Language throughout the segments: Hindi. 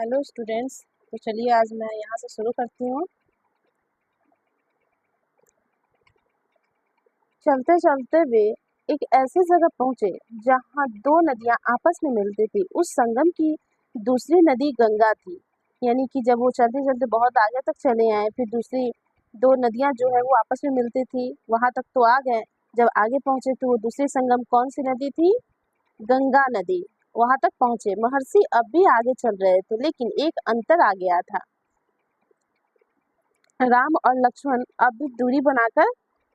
Hello students. तो चलिए आज मैं यहाँ से शुरू करती हूँ। चलते चलते वे एक ऐसी जगह पहुँचे जहाँ दो नदियाँ आपस में मिलती थी। उस संगम की दूसरी नदी गंगा थी। यानी कि जब वो चलते चलते बहुत आगे तक चले आए, फिर दूसरी दो नदियाँ जो है वो आपस में मिलती थी, वहाँ तक तो आ गए। जब आगे पहुँचे तो वो दूसरी संगम कौन सी नदी थी? गंगा नदी। वहाँ तक पहुँचे। महर्षि अब भी आगे चल रहे थे, लेकिन एक अंतर आ गया था। राम और लक्ष्मण अब भी दूरी बनाकर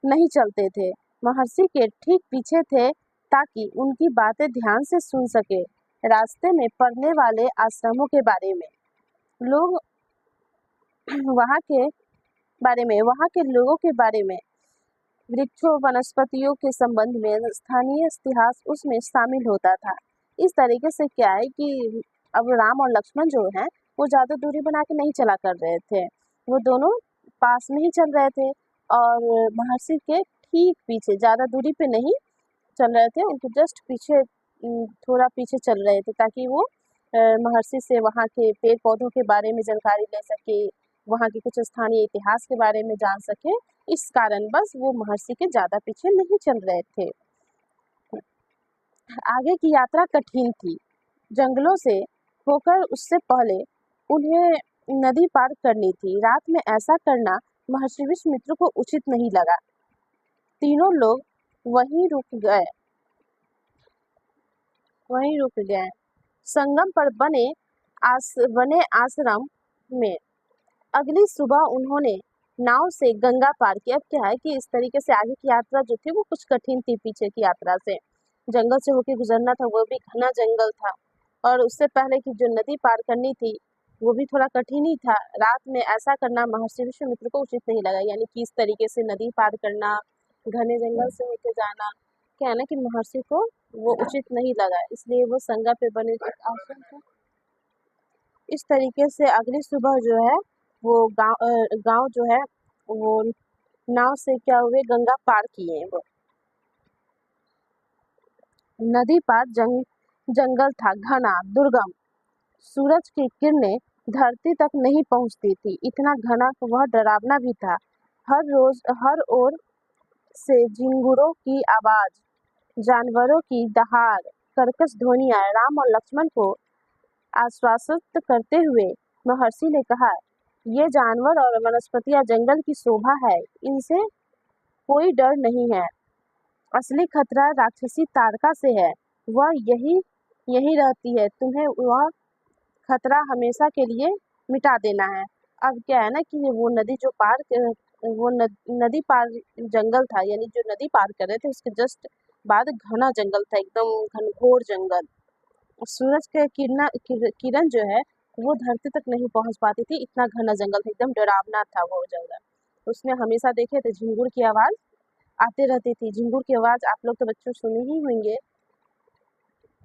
नहीं चलते थे। महर्षि के ठीक पीछे थे ताकि उनकी बातें ध्यान से सुन सके। रास्ते में पड़ने वाले आश्रमों के बारे में, लोग वहाँ के लोगों के बारे में, वृक्षों वनस्पतियों के संबंध में स्थानीय इतिहास उसमें शामिल होता था। इस तरीके से क्या है कि अब राम और लक्ष्मण जो हैं वो ज़्यादा दूरी बना के नहीं चला कर रहे थे। वो दोनों पास में ही चल रहे थे और महर्षि के ठीक पीछे, ज़्यादा दूरी पे नहीं चल रहे थे, उनके जस्ट पीछे थोड़ा पीछे चल रहे थे ताकि वो महर्षि से वहाँ के पेड़ पौधों के बारे में जानकारी ले सके, वहाँ के कुछ स्थानीय इतिहास के बारे में जान सके। इस कारण बस वो महर्षि के ज़्यादा पीछे नहीं चल रहे थे। आगे की यात्रा कठिन थी। जंगलों से होकर उससे पहले उन्हें नदी पार करनी थी। रात में ऐसा करना महर्षि विश्वामित्र को उचित नहीं लगा। तीनों लोग वहीं रुक गए। संगम पर बने आश्रम में अगली सुबह उन्होंने नाव से गंगा पार की। अब क्या है कि इस तरीके से आगे की यात्रा जो थी वो कुछ कठिन थी। पीछे की यात्रा से जंगल से होकर गुजरना था, वो भी घना जंगल था, और उससे पहले की जो नदी पार करनी थी वो भी थोड़ा कठिन ही था। रात में ऐसा करना महर्षि विश्वामित्र को उचित नहीं लगा। यानी कि इस तरीके से नदी पार करना, घने जंगल से होकर जाना, क्या है ना कि महर्षि को वो उचित नहीं लगा, इसलिए वो संगम पे बने आश्रम थे। इस तरीके से अगली सुबह जो है वो गांव जो है वो नाव से क्या हुए गंगा पार किए। वो नदी पार जंगल था, घना दुर्गम। सूरज की किरणें धरती तक नहीं पहुंचती थी, इतना घना वह डरावना भी था। हर ओर से झिंगुरों की आवाज, जानवरों की दहाड़, कर्कश ध्वनियां। राम और लक्ष्मण को आश्वासित करते हुए महर्षि ने कहा, ये जानवर और वनस्पतियां जंगल की शोभा है, इनसे कोई डर नहीं है। असली खतरा राक्षसी तारका से है, वह यही रहती है, तुम्हें वह खतरा हमेशा के लिए मिटा देना है। अब क्या है ना कि वो नदी जो नदी पार जंगल था, यानी जो नदी पार कर रहे थे उसके जस्ट बाद घना जंगल था, एकदम घनघोर जंगल। सूरज के किरण जो है वो धरती तक नहीं पहुंच पाती थी, इतना घना जंगल था, एकदम डरावना था वो जंगल। उसमें हमेशा देखे थे झिंगुर की आवाज आते रहती थी। झिंगुर की आवाज आप लोग तो बच्चों सुने ही होंगे।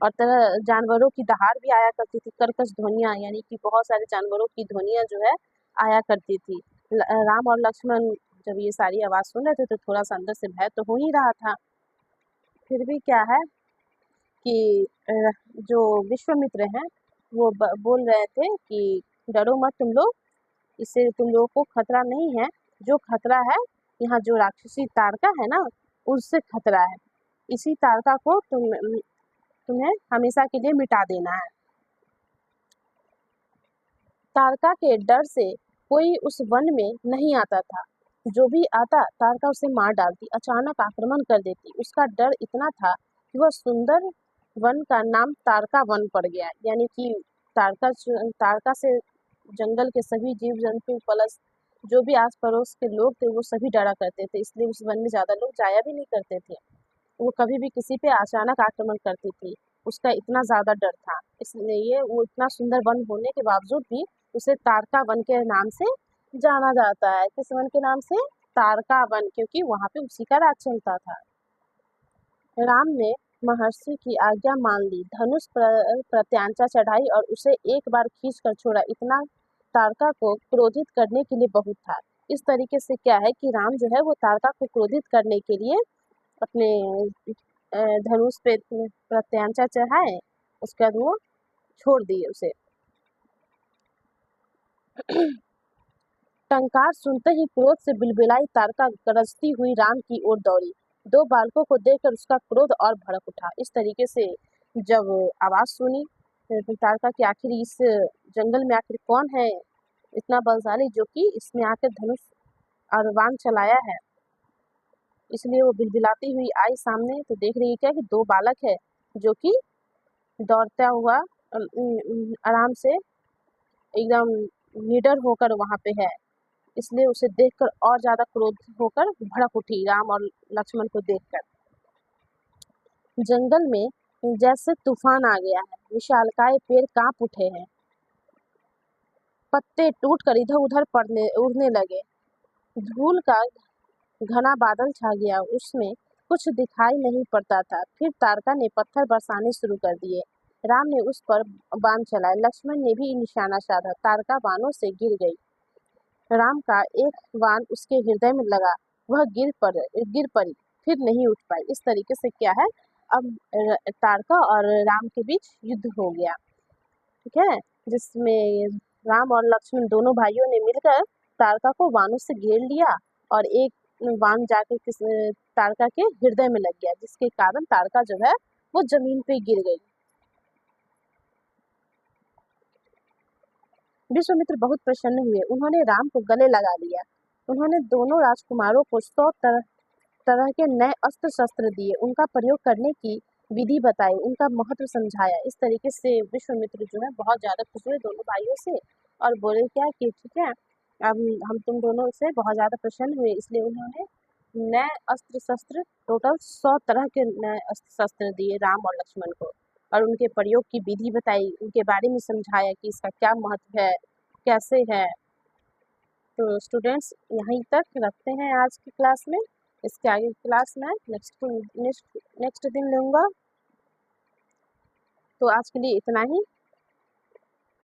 और तरह जानवरों की दहाड़ भी आया करती थी, कर्कश ध्वनियां, यानी कि बहुत सारे जानवरों की ध्वनियां जो है आया करती थी। राम और लक्ष्मण जब ये सारी आवाज सुन रहे थे तो थोड़ा सा अंदर से भय तो हो ही रहा था। फिर भी क्या है कि जो विश्वामित्र हैं वो बोल रहे थे कि डरो मत तुम लोग, इससे तुम लोगों को खतरा नहीं है। जो खतरा है यहाँ जो राक्षसी तारका है ना, उससे खतरा है। इसी तारका को तुम्हें हमेशा के लिए मिटा देना है। तारका के डर से कोई उस वन में नहीं आता था, जो भी आता तारका उसे मार डालती, अचानक आक्रमण कर देती। उसका डर इतना था कि वह सुंदर वन का नाम तारका वन पड़ गया। यानी कि तारका से जंगल के सभी जीव जंतु प्लस जो भी आस पड़ोस के लोग थे वो सभी डरा करते थे, इसलिए उस वन में ज्यादा लोग जाया भी नहीं करते थे। वो कभी भी किसी पे अचानक आक्रमण करती थी, उसका इतना ज्यादा डर था। इसलिए वो इतना सुंदर वन होने के बावजूद भी उसे तारका वन के नाम से जाना जाता है। किस वन के नाम से? तारका वन, क्योंकि वहां पे उसी का राज चलता था। राम ने महर्षि की आज्ञा मान ली, धनुष प्रत्यांचा चढ़ाई और उसे एक बार खींच कर छोड़ा। इतना तारका को क्रोधित करने के लिए बहुत था। इस तरीके से क्या है कि राम जो है वो तारका को क्रोधित करने के लिए अपने धनुष पे प्रत्यांचा चढ़ाए, उसके बाद वो छोड़ दिए उसे। टंकार सुनते ही क्रोध से बिलबिलाई तारका गरजती हुई राम की ओर दौड़ी। दो बालकों को देखकर उसका क्रोध और भड़क उठा। इस तरीके से जब आवाज सुनी तारका कि आखिर इस जंगल में आखिर कौन है इतना बलशाली जो कि इसमें आकर धनुष और बाण चलाया है, इसलिए वो बिलबिलाती हुई आई सामने। तो देख रही है क्या कि दो बालक है जो कि दौड़ता हुआ आराम से एकदम निडर होकर वहां पे है, इसलिए उसे देखकर और ज्यादा क्रोध होकर भड़क उठी राम और लक्ष्मण को देखकर। जंगल में जैसे तूफान आ गया है, विशालकाय पेड़ कांप उठे हैं, पत्ते टूटकर इधर उधर पड़ने उड़ने लगे, धूल का घना बादल छा गया, उसमें कुछ दिखाई नहीं पड़ता था। फिर तारका ने पत्थर बरसाने शुरू कर दिए। राम ने उस पर बाण चलाए, लक्ष्मण ने भी निशाना साधा, तारका बाणों से गिर गई। राम का एक बाण उसके हृदय में लगा, वह गिर पड़ी, फिर नहीं उठ पाई। इस तरीके से क्या है, अब तारका और राम के बीच युद्ध हो गया, ठीक है, जिसमें राम और लक्ष्मण दोनों भाइयों ने मिलकर तारका को बाणों से घेर लिया और एक बाण जाकर तारका के हृदय में लग गया, जिसके कारण तारका जो है वो जमीन पे गिर गई। विश्वामित्र बहुत प्रसन्न हुए, उन्होंने राम को गले लगा लिया। उन्होंने दोनों राजकुमारों को 100 तरह के नए अस्त्र शस्त्र दिए, उनका प्रयोग करने की विधि बताई, उनका महत्व समझाया। इस तरीके से विश्वामित्र जो है बहुत ज्यादा खुश हुए दोनों भाइयों से और बोले क्या कि ठीक है, अब हम तुम दोनों से बहुत ज्यादा प्रसन्न हुए, इसलिए उन्होंने नए अस्त्र शस्त्र टोटल 100 तरह के नए अस्त्र शस्त्र दिए राम और लक्ष्मण को, और उनके प्रयोग की विधि बताई, उनके बारे में समझाया कि इसका क्या महत्व है, कैसे है। तो स्टूडेंट्स यहीं तक रखते हैं आज की क्लास में, इसके आगे की क्लास में नेक्स्ट दिन लूँगा। तो आज के लिए इतना ही।